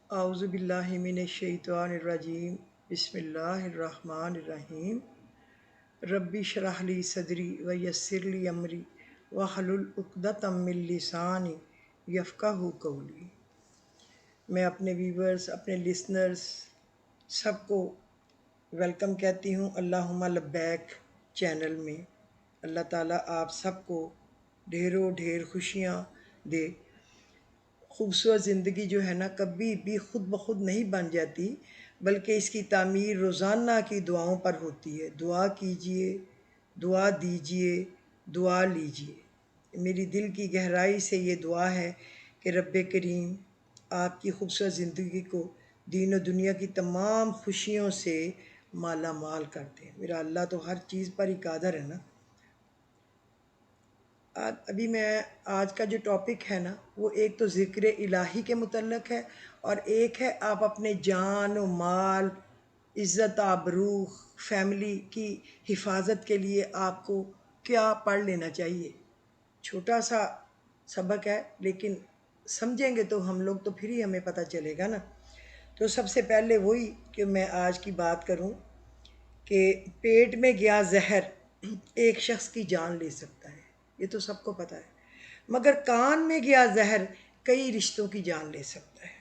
اعوذ باللہ من الشیطان الرجیم بسم اللہ الرحمن الرحیم ربی اشرح لی صدری ویسر لی امری واحلل عقدۃ من لسانی یفقہوا قولی۔ میں اپنے ویورز، اپنے لسنرز سب کو ویلکم کہتی ہوں اللہم لبیک چینل میں۔ اللہ تعالیٰ آپ سب کو ڈھیروں ڈھیر خوشیاں دے۔ خوبصورت زندگی جو ہے نا کبھی بھی خود بخود نہیں بن جاتی، بلکہ اس کی تعمیر روزانہ کی دعاؤں پر ہوتی ہے۔ دعا کیجئے، دعا دیجئے، دعا لیجئے۔ میری دل کی گہرائی سے یہ دعا ہے کہ رب کریم آپ کی خوبصورت زندگی کو دین و دنیا کی تمام خوشیوں سے مالا مال کر دیں۔ میرا اللہ تو ہر چیز پر ہی قادر ہے نا۔ ابھی میں آج کا جو ٹاپک ہے نا وہ ایک تو ذکر الہی کے متعلق ہے، اور ایک ہے آپ اپنے جان و مال، عزت آبرو، فیملی کی حفاظت کے لیے آپ کو کیا پڑھ لینا چاہیے۔ چھوٹا سا سبق ہے لیکن سمجھیں گے تو ہم لوگ تو پھر ہی ہمیں پتہ چلے گا نا۔ تو سب سے پہلے وہی کہ میں آج کی بات کروں کہ پیٹ میں گیا زہر ایک شخص کی جان لے سکتا ہے، یہ تو سب کو پتہ ہے، مگر کان میں گیا زہر کئی رشتوں کی جان لے سکتا ہے۔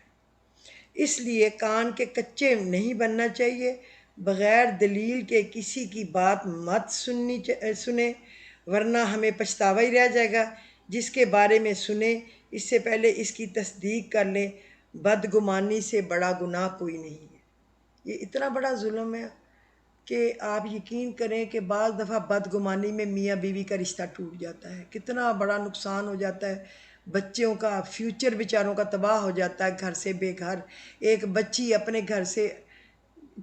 اس لیے کان کے کچے نہیں بننا چاہیے، بغیر دلیل کے کسی کی بات مت سنیں، ورنہ ہمیں پچھتاوا ہی رہ جائے گا۔ جس کے بارے میں سنیں اس سے پہلے اس کی تصدیق کر لیں، بدگمانی سے بڑا گناہ کوئی نہیں ہے۔ یہ اتنا بڑا ظلم ہے کہ آپ یقین کریں کہ بعض دفعہ بدگمانی میں میاں بیوی کا رشتہ ٹوٹ جاتا ہے، کتنا بڑا نقصان ہو جاتا ہے، بچوں کا فیوچر بیچاروں کا تباہ ہو جاتا ہے، گھر سے بے گھر، ایک بچی اپنے گھر سے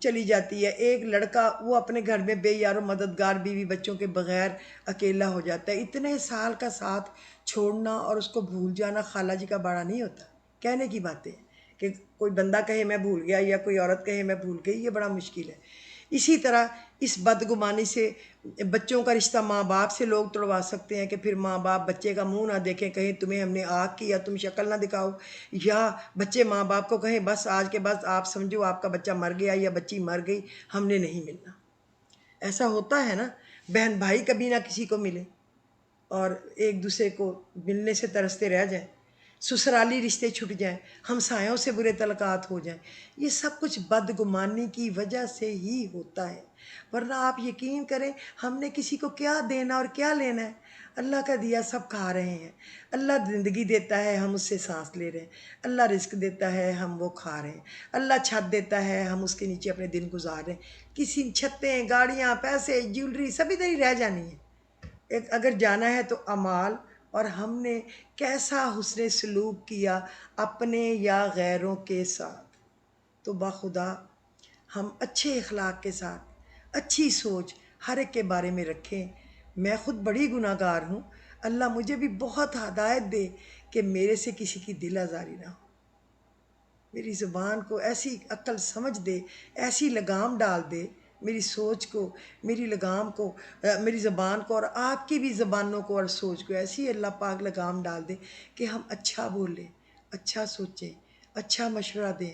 چلی جاتی ہے، ایک لڑکا وہ اپنے گھر میں بے یار و مددگار بیوی بچوں کے بغیر اکیلا ہو جاتا ہے۔ اتنے سال کا ساتھ چھوڑنا اور اس کو بھول جانا خالہ جی کا باڑا نہیں ہوتا، کہنے کی باتیں کہ کوئی بندہ کہے میں بھول گیا یا کوئی عورت کہے میں بھول گئی، یہ بڑا مشکل ہے۔ اسی طرح اس بدگمانی سے بچوں کا رشتہ ماں باپ سے لوگ توڑوا سکتے ہیں کہ پھر ماں باپ بچے کا منہ نہ دیکھیں، کہیں تمہیں ہم نے آنکھ کی یا تم شکل نہ دکھاؤ، یا بچے ماں باپ کو کہیں بس آج کے بعد آپ سمجھو آپ کا بچہ مر گیا یا بچی مر گئی، ہم نے نہیں ملنا۔ ایسا ہوتا ہے نا، بہن بھائی کبھی نہ کسی کو ملے اور ایک دوسرے کو ملنے سے ترستے رہ جائیں، سسرالی رشتے چھٹ جائیں، ہمسایوں سے برے تعلقات ہو جائیں، یہ سب کچھ بدگمانی کی وجہ سے ہی ہوتا ہے۔ ورنہ آپ یقین کریں ہم نے کسی کو کیا دینا اور کیا لینا ہے، اللہ کا دیا سب کھا رہے ہیں، اللہ زندگی دیتا ہے ہم اس سے سانس لے رہے ہیں، اللہ رزق دیتا ہے ہم وہ کھا رہے ہیں، اللہ چھت دیتا ہے ہم اس کے نیچے اپنے دن گزار رہے ہیں۔ کسی چھتیں، گاڑیاں، پیسے، جیولری سب ادھر ہی رہ جانی ہے۔ اگر جانا ہے تو اعمال، اور ہم نے کیسا حسن سلوک کیا اپنے یا غیروں کے ساتھ۔ تو بخدا ہم اچھے اخلاق کے ساتھ اچھی سوچ ہر ایک کے بارے میں رکھیں۔ میں خود بڑی گناہ گار ہوں، اللہ مجھے بھی بہت ہدایت دے کہ میرے سے کسی کی دل آزاری نہ ہو، میری زبان کو ایسی عقل سمجھ دے، ایسی لگام ڈال دے میری سوچ کو، میری لگام کو، میری زبان کو، اور آپ کی بھی زبانوں کو اور سوچ کو ایسی اللہ پاک لگام ڈال دے کہ ہم اچھا بولیں، اچھا سوچیں، اچھا مشورہ دیں،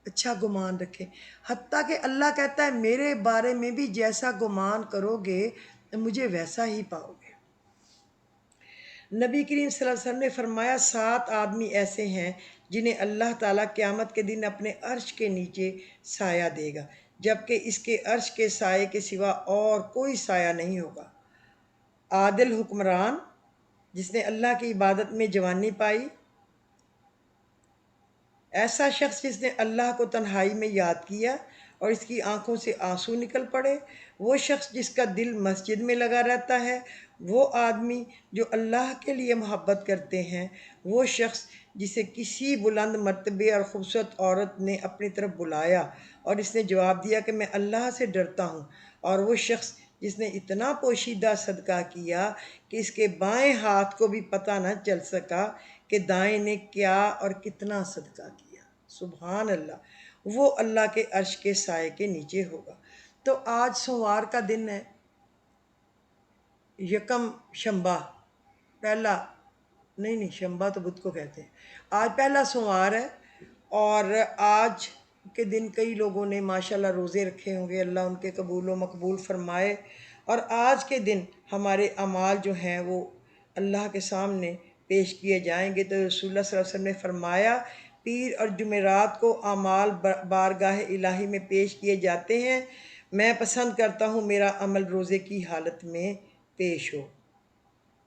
اچھا گمان رکھیں۔ حتیٰ کہ اللہ کہتا ہے میرے بارے میں بھی جیسا گمان کرو گے مجھے ویسا ہی پاؤ گے۔ نبی کریم صلی اللہ علیہ وسلم نے فرمایا 7 آدمی ایسے ہیں جنہیں اللہ تعالیٰ قیامت کے دن اپنے عرش کے نیچے سایہ دے گا، جبکہ اس کے عرش کے سائے کے سوا اور کوئی سایہ نہیں ہوگا۔ عادل حکمران جس نے اللہ کی عبادت میں جوانی پائی، ایسا شخص جس نے اللہ کو تنہائی میں یاد کیا اور اس کی آنکھوں سے آنسو نکل پڑے، وہ شخص جس کا دل مسجد میں لگا رہتا ہے، وہ آدمی جو اللہ کے لیے محبت کرتے ہیں، وہ شخص جسے کسی بلند مرتبے اور خوبصورت عورت نے اپنی طرف بلایا اور اس نے جواب دیا کہ میں اللہ سے ڈرتا ہوں، اور وہ شخص جس نے اتنا پوشیدہ صدقہ کیا کہ اس کے بائیں ہاتھ کو بھی پتہ نہ چل سکا کہ دائیں نے کیا اور کتنا صدقہ کیا۔ سبحان اللہ، وہ اللہ کے عرش کے سائے کے نیچے ہوگا۔ تو آج سوموار کا دن ہے، یکم شنبہ، پہلا نہیں شنبہ تو بدھ کو کہتے ہیں، آج پہلا سوموار ہے، اور آج کے دن کئی لوگوں نے ماشاءاللہ روزے رکھے ہوں گے، اللہ ان کے قبول و مقبول فرمائے۔ اور آج کے دن ہمارے اعمال جو ہیں وہ اللہ کے سامنے پیش کیے جائیں گے، تو رسول اللہ صلی اللہ علیہ وسلم نے فرمایا پیر اور جمعرات کو اعمال بارگاہ الہی میں پیش کیے جاتے ہیں، میں پسند کرتا ہوں میرا عمل روزے کی حالت میں پیش ہو۔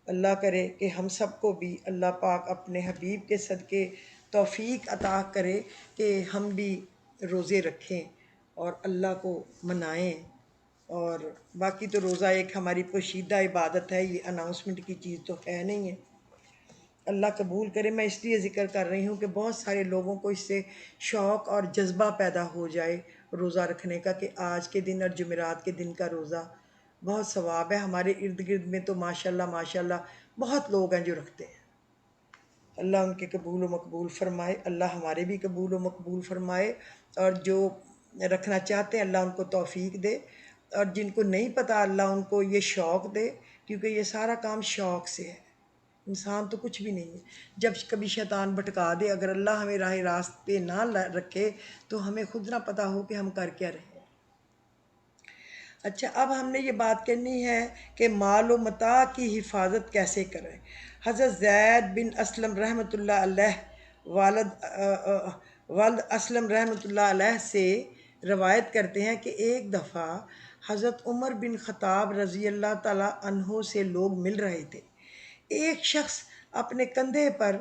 اللہ کرے کہ ہم سب کو بھی اللہ پاک اپنے حبیب کے صدقے توفیق عطا کرے کہ ہم بھی روزے رکھیں اور اللہ کو منائیں۔ اور باقی تو روزہ ایک ہماری پوشیدہ عبادت ہے، یہ اناؤنسمنٹ کی چیز تو ہے نہیں ہے۔ اللہ قبول کرے۔ میں اس لیے ذکر کر رہی ہوں کہ بہت سارے لوگوں کو اس سے شوق اور جذبہ پیدا ہو جائے روزہ رکھنے کا، کہ آج کے دن اور جمعرات کے دن کا روزہ بہت ثواب ہے۔ ہمارے ارد گرد میں تو ماشاءاللہ ماشاءاللہ بہت لوگ ہیں جو رکھتے ہیں۔ اللہ ان کے قبول و مقبول فرمائے، اللہ ہمارے بھی قبول و مقبول فرمائے، اور جو رکھنا چاہتے ہیں اللہ ان کو توفیق دے، اور جن کو نہیں پتہ اللہ ان کو یہ شوق دے، کیونکہ یہ سارا کام شوق سے ہے، انسان تو کچھ بھی نہیں ہے۔ جب کبھی شیطان بھٹکا دے، اگر اللہ ہمیں راہ راست پہ نہ رکھے تو ہمیں خود نہ پتہ ہو کہ ہم کر کیا رہے ہیں۔ اچھا، اب ہم نے یہ بات کرنی ہے کہ مال و متاع کی حفاظت کیسے کریں۔ حضرت زید بن اسلم رحمۃ اللہ علیہ والد اسلم رحمۃ اللہ علیہ سے روایت کرتے ہیں کہ ایک دفعہ حضرت عمر بن خطاب رضی اللہ تعالیٰ عنہ سے لوگ مل رہے تھے۔ ایک شخص اپنے کندھے پر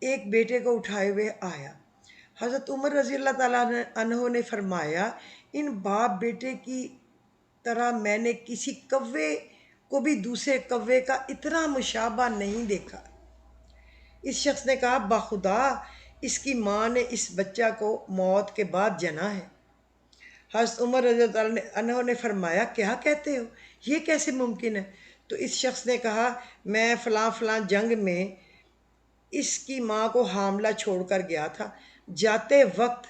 ایک بیٹے کو اٹھائے ہوئے آیا۔ حضرت عمر رضی اللہ تعالیٰ عنہ نے فرمایا، ان باپ بیٹے کی طرح میں نے کسی کوے کو بھی دوسرے کوے کا اتنا مشابہ نہیں دیکھا۔ اس شخص نے کہا، بخدا اس کی ماں نے اس بچہ کو موت کے بعد جنا ہے۔ حضرت عمر رضی اللہ عنہ نے فرمایا، کیا کہتے ہو، یہ کیسے ممکن ہے؟ تو اس شخص نے کہا، میں فلاں فلاں جنگ میں اس کی ماں کو حاملہ چھوڑ کر گیا تھا، جاتے وقت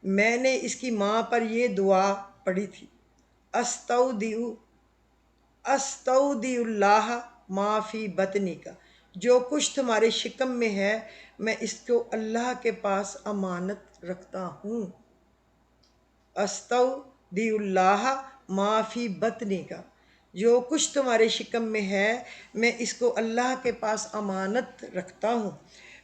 میں نے اس کی ماں پر یہ دعا پڑھی تھی، استودع اللہ ما فی بطنی کا، جو کچھ تمہارے شکم میں ہے میں اس کو اللہ کے پاس امانت رکھتا ہوں۔ استودع اللہ ما فی بطنی کا، جو کچھ تمہارے شکم میں ہے میں اس کو اللہ کے پاس امانت رکھتا ہوں۔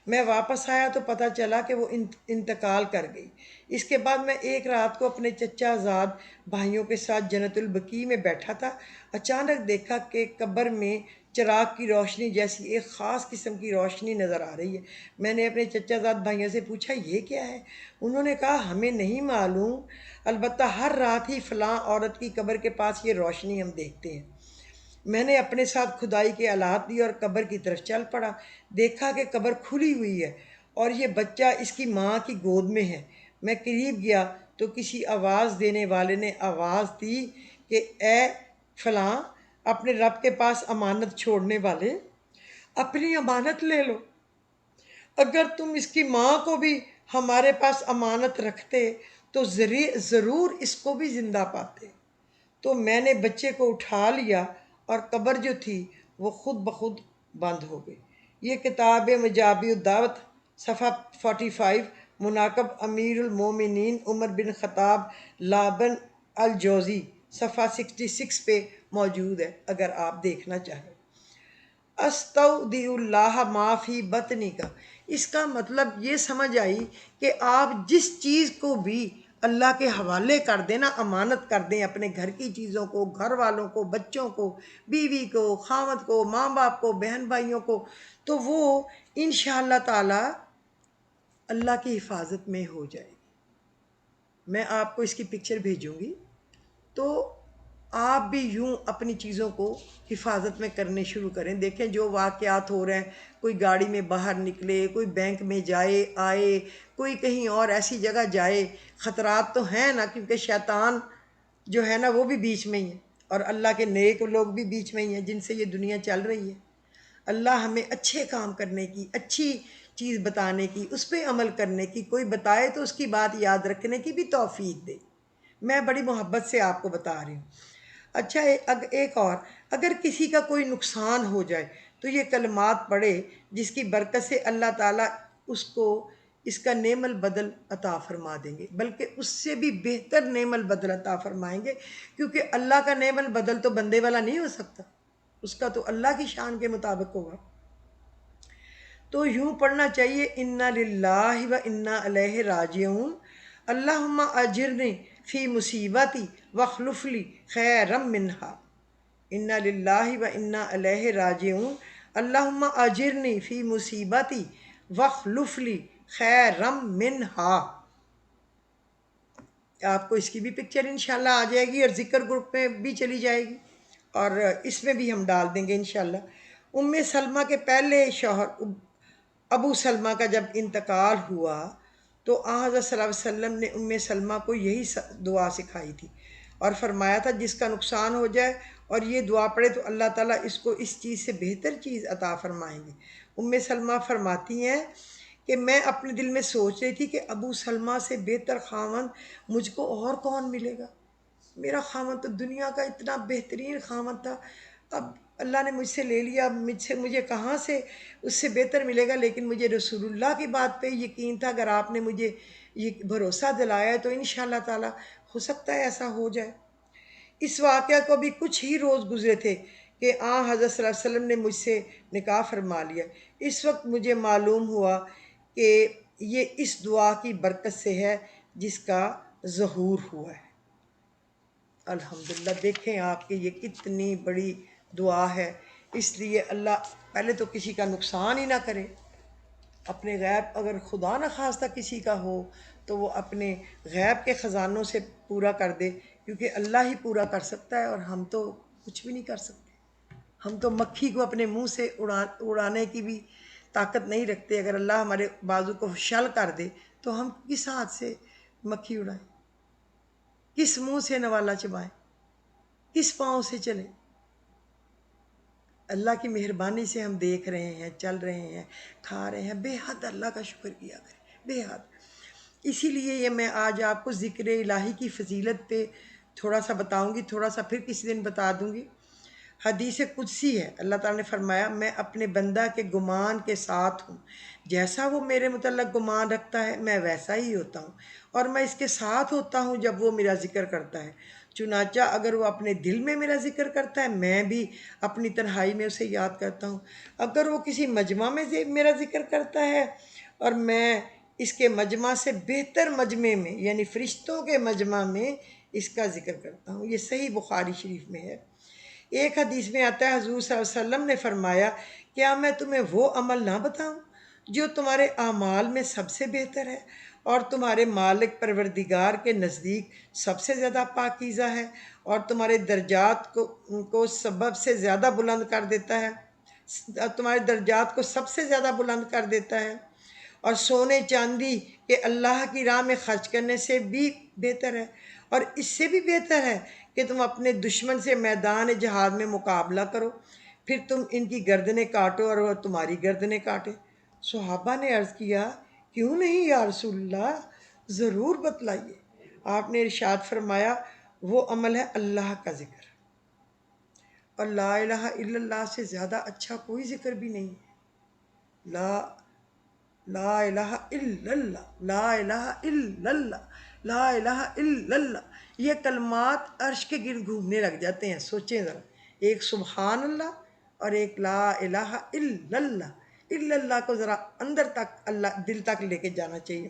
میں واپس آیا تو پتہ چلا کہ وہ انتقال کر گئی۔ اس کے بعد میں ایک رات کو اپنے چچا زاد بھائیوں کے ساتھ جنت البقیع میں بیٹھا تھا، اچانک دیکھا کہ قبر میں چراغ کی روشنی جیسی ایک خاص قسم کی روشنی نظر آ رہی ہے۔ میں نے اپنے چچا زاد بھائیوں سے پوچھا، یہ کیا ہے؟ انہوں نے کہا، ہمیں نہیں معلوم، البتہ ہر رات ہی فلاں عورت کی قبر کے پاس یہ روشنی ہم دیکھتے ہیں۔ میں نے اپنے ساتھ کھدائی کے آلات لیے اور قبر کی طرف چل پڑا، دیکھا کہ قبر کھلی ہوئی ہے اور یہ بچہ اس کی ماں کی گود میں ہے۔ میں قریب گیا تو کسی آواز دینے والے نے آواز دی کہ اے فلاں، اپنے رب کے پاس امانت چھوڑنے والے، اپنی امانت لے لو، اگر تم اس کی ماں کو بھی ہمارے پاس امانت رکھتے تو ضرور اس کو بھی زندہ پاتے۔ تو میں نے بچے کو اٹھا لیا اور قبر جو تھی وہ خود بخود بند ہو گئی۔ یہ کتاب مجابی الدعوت صفحہ 45، مناقب امیر المومنین عمر بن خطاب لابن الجوزی صفحہ 66 پہ موجود ہے، اگر آپ دیکھنا چاہیں۔ استودع اللہ ما فی بطنی کا، اس کا مطلب یہ سمجھ آئی کہ آپ جس چیز کو بھی اللہ کے حوالے کر دیں نا، امانت کر دیں، اپنے گھر کی چیزوں کو، گھر والوں کو، بچوں کو، بیوی کو، خاوند کو، ماں باپ کو، بہن بھائیوں کو، تو وہ انشاءاللہ تعالی اللہ کی حفاظت میں ہو جائے گی۔ میں آپ کو اس کی پکچر بھیجوں گی، تو آپ بھی یوں اپنی چیزوں کو حفاظت میں کرنے شروع کریں۔ دیکھیں جو واقعات ہو رہے ہیں، کوئی گاڑی میں باہر نکلے، کوئی بینک میں جائے آئے، کوئی کہیں اور ایسی جگہ جائے، خطرات تو ہیں نا، کیونکہ شیطان جو ہے نا وہ بھی بیچ میں ہی ہے، اور اللہ کے نیک لوگ بھی بیچ میں ہی ہیں جن سے یہ دنیا چل رہی ہے۔ اللہ ہمیں اچھے کام کرنے کی، اچھی چیز بتانے کی، اس پہ عمل کرنے کی، کوئی بتائے تو اس کی بات یاد رکھنے کی بھی توفیق دے۔ میں بڑی محبت سے آپ کو بتا رہی ہوں۔ اچھا، ایک اور، اگر کسی کا کوئی نقصان ہو جائے تو یہ کلمات پڑھے، جس کی برکت سے اللہ تعالیٰ اس کو اس کا نعم البدل عطا فرما دیں گے، بلکہ اس سے بھی بہتر نعم البدل عطا فرمائیں گے، کیونکہ اللہ کا نعم البدل تو بندے والا نہیں ہو سکتا، اس کا تو اللہ کی شان کے مطابق ہوگا۔ تو یوں پڑھنا چاہیے انا للہ و انا الیہ راجعون، اللہم اجرنی فی مصیبتی واخلف لی خیرا منہا، انا للہ و انا الیہ راجعون، اللہم اجرنی فی مصیبتی واخلف لی خیرا منہا۔ آپ کو اس کی بھی پکچر انشاءاللہ آ جائے گی اور ذکر گروپ میں بھی چلی جائے گی، اور اس میں بھی ہم ڈال دیں گے انشاءاللہ۔ ام سلمہ کے پہلے شوہر ابو سلمہ کا جب انتقال ہوا تو آن حضرت صلی اللہ علیہ وسلم نے ام سلمہ کو یہی دعا سکھائی تھی اور فرمایا تھا جس کا نقصان ہو جائے اور یہ دعا پڑھے تو اللہ تعالیٰ اس کو اس چیز سے بہتر چیز عطا فرمائیں گے۔ ام سلمہ فرماتی ہیں کہ میں اپنے دل میں سوچ رہی تھی کہ ابو سلمہ سے بہتر خاوند مجھ کو اور کون ملے گا، میرا خاوند تو دنیا کا اتنا بہترین خاوند تھا، اب اللہ نے مجھ سے لے لیا، مجھے کہاں سے اس سے بہتر ملے گا۔ لیکن مجھے رسول اللہ کی بات پہ یقین تھا، اگر آپ نے مجھے یہ بھروسہ دلایا ہے تو انشاءاللہ تعالی ہو سکتا ہے ایسا ہو جائے۔ اس واقعہ کو بھی کچھ ہی روز گزرے تھے کہ حضرت صلی اللہ علیہ وسلم نے مجھ سے نکاح فرما لیا۔ اس وقت مجھے معلوم ہوا کہ یہ اس دعا کی برکت سے ہے جس کا ظہور ہوا ہے۔ الحمدللہ، دیکھیں آپ کہ یہ کتنی بڑی دعا ہے، اس لیے اللہ پہلے تو کسی کا نقصان ہی نہ کرے، اپنے غیب اگر خدا نہ خواستہ کسی کا ہو تو وہ اپنے غیب کے خزانوں سے پورا کر دے، کیونکہ اللہ ہی پورا کر سکتا ہے اور ہم تو کچھ بھی نہیں کر سکتے۔ ہم تو مکھی کو اپنے منہ سے اڑانے کی بھی طاقت نہیں رکھتے، اگر اللہ ہمارے بازو کو شل کر دے تو ہم کس ہاتھ سے مکھی اڑائیں، کس منہ سے نوالا چبائیں، کس پاؤں سے چلیں؟ اللہ کی مہربانی سے ہم دیکھ رہے ہیں، چل رہے ہیں، کھا رہے ہیں، بے حد اللہ کا شکر کیا کریں، بے حد۔ اسی لیے یہ میں آج آپ کو ذکر الہی کی فضیلت پہ تھوڑا سا بتاؤں گی، تھوڑا سا پھر کسی دن بتا دوں گی۔ حدیث قدسی ہے، اللہ تعالیٰ نے فرمایا میں اپنے بندہ کے گمان کے ساتھ ہوں، جیسا وہ میرے متعلق گمان رکھتا ہے میں ویسا ہی ہوتا ہوں، اور میں اس کے ساتھ ہوتا ہوں جب وہ میرا ذکر کرتا ہے، چنانچہ اگر وہ اپنے دل میں میرا ذکر کرتا ہے میں بھی اپنی تنہائی میں اسے یاد کرتا ہوں، اگر وہ کسی مجمع میں میرا ذکر کرتا ہے اور میں اس کے مجمع سے بہتر مجمع میں یعنی فرشتوں کے مجمع میں اس کا ذکر کرتا ہوں۔ یہ صحیح بخاری شریف میں ہے۔ ایک حدیث میں آتا ہے حضور صلی اللہ علیہ وسلم نے فرمایا کیا میں تمہیں وہ عمل نہ بتاؤں جو تمہارے اعمال میں سب سے بہتر ہے اور تمہارے مالک پروردگار کے نزدیک سب سے زیادہ پاکیزہ ہے اور تمہارے درجات کو سبب سے زیادہ بلند کر دیتا ہے، تمہارے درجات کو سب سے زیادہ بلند کر دیتا ہے اور سونے چاندی کے اللہ کی راہ میں خرچ کرنے سے بھی بہتر ہے، اور اس سے بھی بہتر ہے کہ تم اپنے دشمن سے میدان جہاد میں مقابلہ کرو، پھر تم ان کی گردنیں کاٹو اور وہ تمہاری گردنیں کاٹے۔ صحابہ نے عرض کیا کیوں نہیں یا رسول اللہ، ضرور بتلائیے۔ آپ نے ارشاد فرمایا وہ عمل ہے اللہ کا ذکر، اور لا الہ الا اللہ سے زیادہ اچھا کوئی ذکر بھی نہیں ہے۔ لا الہ الا اللہ، لا الہ الا اللہ، لا الہ الا اللہ، یہ کلمات عرش کے گرد گھومنے لگ جاتے ہیں۔ سوچیں ذرا، ایک سبحان اللہ اور ایک لا الہ الا اللہ، الا اللہ کو ذرا اندر تک اللہ دل تک لے کے جانا چاہیے۔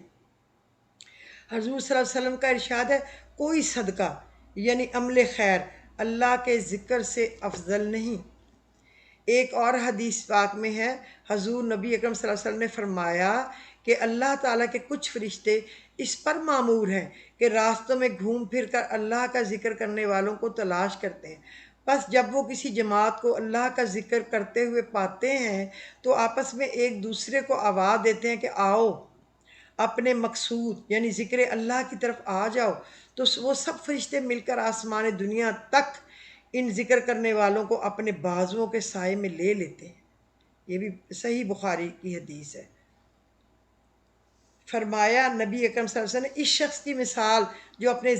حضور صلی اللہ علیہ وسلم کا ارشاد ہے کوئی صدقہ یعنی عمل خیر اللہ کے ذکر سے افضل نہیں۔ ایک اور حدیث پاک میں ہے حضور نبی اکرم صلی اللہ علیہ وسلم نے فرمایا کہ اللہ تعالیٰ کے کچھ فرشتے اس پر مامور ہیں کہ راستوں میں گھوم پھر کر اللہ کا ذکر کرنے والوں کو تلاش کرتے ہیں، بس جب وہ کسی جماعت کو اللہ کا ذکر کرتے ہوئے پاتے ہیں تو آپس میں ایک دوسرے کو آواز دیتے ہیں کہ آؤ اپنے مقصود یعنی ذکر اللہ کی طرف آ جاؤ، تو وہ سب فرشتے مل کر آسمان دنیا تک ان ذکر کرنے والوں کو اپنے بازوؤں کے سائے میں لے لیتے ہیں۔ یہ بھی صحیح بخاری کی حدیث ہے۔ فرمایا نبی اکرم صلی اللہ علیہ وسلم نے اس شخص کی مثال جو اپنے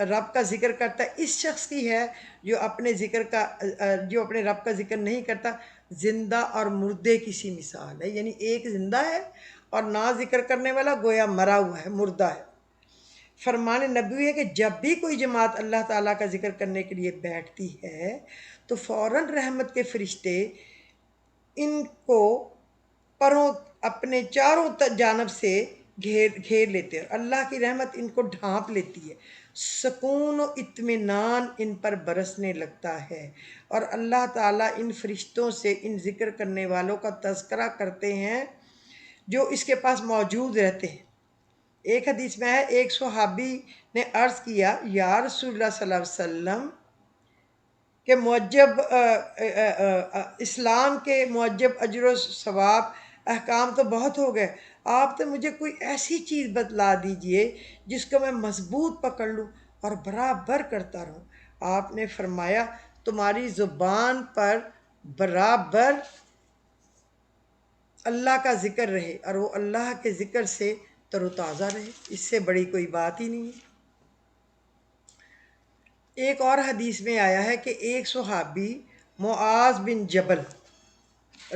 رب کا ذکر کرتا ہے اس شخص کی ہے جو اپنے رب کا ذکر نہیں کرتا، زندہ اور مردے کی سی مثال ہے، یعنی ایک زندہ ہے اور نہ ذکر کرنے والا گویا مرا ہوا ہے، مردہ ہے۔ فرمان نبوی ہے کہ جب بھی کوئی جماعت اللہ تعالیٰ کا ذکر کرنے کے لیے بیٹھتی ہے تو فوراً رحمت کے فرشتے ان کو پروں اپنے چاروں جانب سے گھیر لیتے ہیں اور اللہ کی رحمت ان کو ڈھانپ لیتی ہے، سکون و اطمینان ان پر برسنے لگتا ہے، اور اللہ تعالیٰ ان فرشتوں سے ان ذکر کرنے والوں کا تذکرہ کرتے ہیں جو اس کے پاس موجود رہتے ہیں۔ ایک حدیث میں ہے، ایک صحابی نے عرض کیا، یا رسول اللہ صلی اللہ علیہ وسلم کہ معجب اسلام کے معجب اجر و ثواب احکام تو بہت ہو گئے، آپ تو مجھے کوئی ایسی چیز بتلا دیجئے جس کو میں مضبوط پکڑ لوں اور برابر کرتا رہوں۔ آپ نے فرمایا، تمہاری زبان پر برابر اللہ کا ذکر رہے اور وہ اللہ کے ذکر سے تر و تازہ رہے، اس سے بڑی کوئی بات ہی نہیں ہے۔ ایک اور حدیث میں آیا ہے کہ ایک صحابی معاذ بن جبل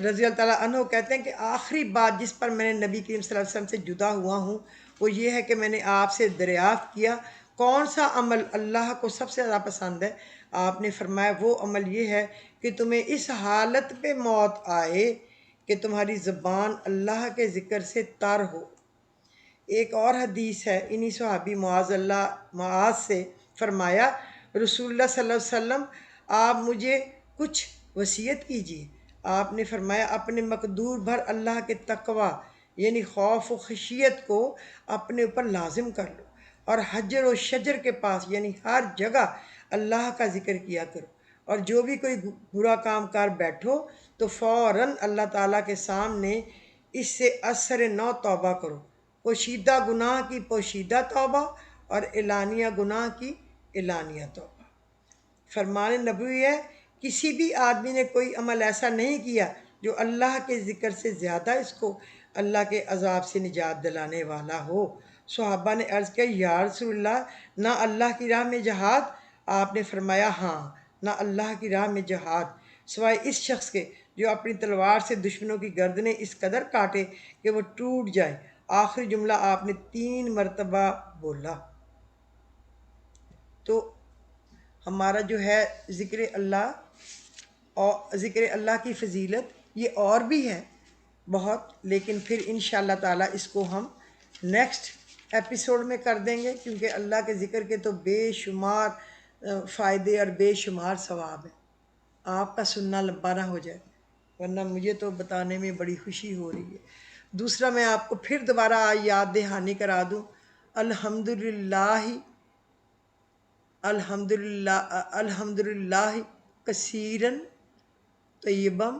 رضی اللہ تعالیٰ عنہ کہتے ہیں کہ آخری بات جس پر میں نے نبی کریم صلی اللہ علیہ وسلم سے جدا ہوا ہوں وہ یہ ہے کہ میں نے آپ سے دریافت کیا کون سا عمل اللہ کو سب سے زیادہ پسند ہے؟ آپ نے فرمایا وہ عمل یہ ہے کہ تمہیں اس حالت پہ موت آئے کہ تمہاری زبان اللہ کے ذکر سے تر ہو۔ ایک اور حدیث ہے انہی صحابی معاذ سے، فرمایا رسول اللہ صلی اللہ علیہ وسلم آپ مجھے کچھ وصیت کیجیے۔ آپ نے فرمایا اپنے مقدور بھر اللہ کے تقوی یعنی خوف و خشیت کو اپنے اوپر لازم کر لو اور حجر و شجر کے پاس یعنی ہر جگہ اللہ کا ذکر کیا کرو، اور جو بھی کوئی برا کام کر بیٹھو تو فوراً اللہ تعالیٰ کے سامنے اس سے اثر نو توبہ کرو، پوشیدہ گناہ کی پوشیدہ توبہ اور اعلانیہ گناہ کی اعلانیہ توبہ۔ فرمان نبوی ہے، کسی بھی آدمی نے کوئی عمل ایسا نہیں کیا جو اللہ کے ذکر سے زیادہ اس کو اللہ کے عذاب سے نجات دلانے والا ہو۔ صحابہ نے عرض کیا، یا رسول اللہ نہ اللہ کی راہ میں جہاد؟ آپ نے فرمایا ہاں، نہ اللہ کی راہ میں جہاد سوائے اس شخص کے جو اپنی تلوار سے دشمنوں کی گردنیں اس قدر کاٹے کہ وہ ٹوٹ جائے۔ آخری جملہ آپ نے 3 مرتبہ بولا۔ تو ہمارا جو ہے ذکر اللہ کی فضیلت یہ اور بھی ہے بہت، لیکن پھر انشاءاللہ تعالیٰ اس کو ہم نیکسٹ ایپیسوڈ میں کر دیں گے، کیونکہ اللہ کے ذکر کے تو بے شمار فائدے اور بے شمار ثواب ہیں۔ آپ کا سننا لمبا نہ ہو جائے، ورنہ مجھے تو بتانے میں بڑی خوشی ہو رہی ہے۔ دوسرا میں آپ کو پھر دوبارہ یاد دہانی کرا دوں، الحمدللہ الحمدللہ کثیرن طیبم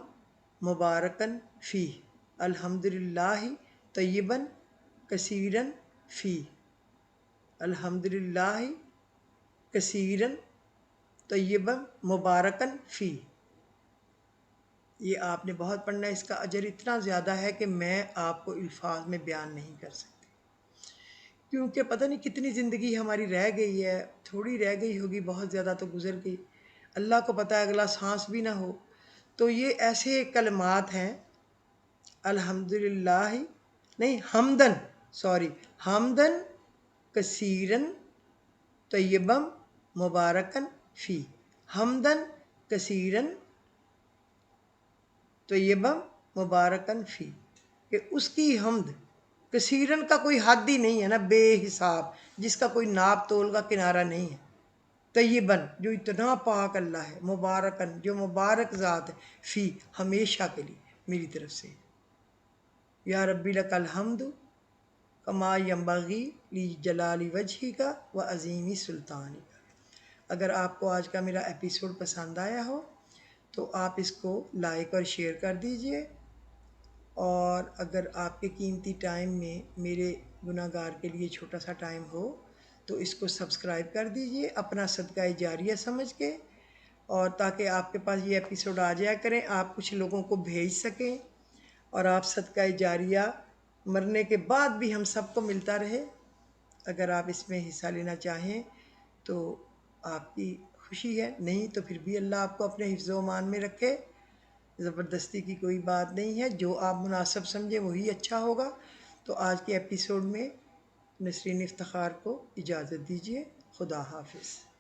مبارکن فی، الحمدللہ طیبن کثیرن فی، الحمدللہ کثیرن طیبن مبارکن فی۔ یہ آپ نے بہت پڑھنا ہے، اس کا اجر اتنا زیادہ ہے کہ میں آپ کو الفاظ میں بیان نہیں کر سکتی، کیونکہ پتہ نہیں کتنی زندگی ہماری رہ گئی ہے، تھوڑی رہ گئی ہوگی، بہت زیادہ تو گزر گئی، اللہ کو پتہ ہے اگلا سانس بھی نہ ہو۔ تو یہ ایسے کلمات ہیں، الحمدللہ نہیں حمدن کثیرن طیبم مبارکن فی، حمدن کثیرن طیبم مبارکن فی، کہ اس کی حمد کثیرن کا کوئی حد ہی نہیں ہے نا، بے حساب، جس کا کوئی ناپ تول کا کنارہ نہیں ہے، طیبن جو اتنا پاک اللہ ہے، مبارکن جو مبارک ذات ہے، فی ہمیشہ کے لیے میری طرف سے، یا ربی لک الحمد کما ینبغی لجلال وجہک و عظیم سلطانک۔ اگر آپ کو آج کا میرا ایپیسوڈ پسند آیا ہو تو آپ اس کو لائک اور شیئر کر دیجئے، اور اگر آپ کے قیمتی ٹائم میں میرے گناہ گار کے لیے چھوٹا سا ٹائم ہو تو اس کو سبسکرائب کر دیجئے اپنا صدقہ جاریہ سمجھ کے، اور تاکہ آپ کے پاس یہ ایپیسوڈ آ جایا کریں، آپ کچھ لوگوں کو بھیج سکیں، اور آپ صدقہ جاریہ مرنے کے بعد بھی ہم سب کو ملتا رہے۔ اگر آپ اس میں حصہ لینا چاہیں تو آپ کی خوشی ہے، نہیں تو پھر بھی اللہ آپ کو اپنے حفظ و امان میں رکھے۔ زبردستی کی کوئی بات نہیں ہے، جو آپ مناسب سمجھیں وہی اچھا ہوگا۔ تو آج کے ایپیسوڈ میں نسرین افتخار کو اجازت دیجیے، خدا حافظ۔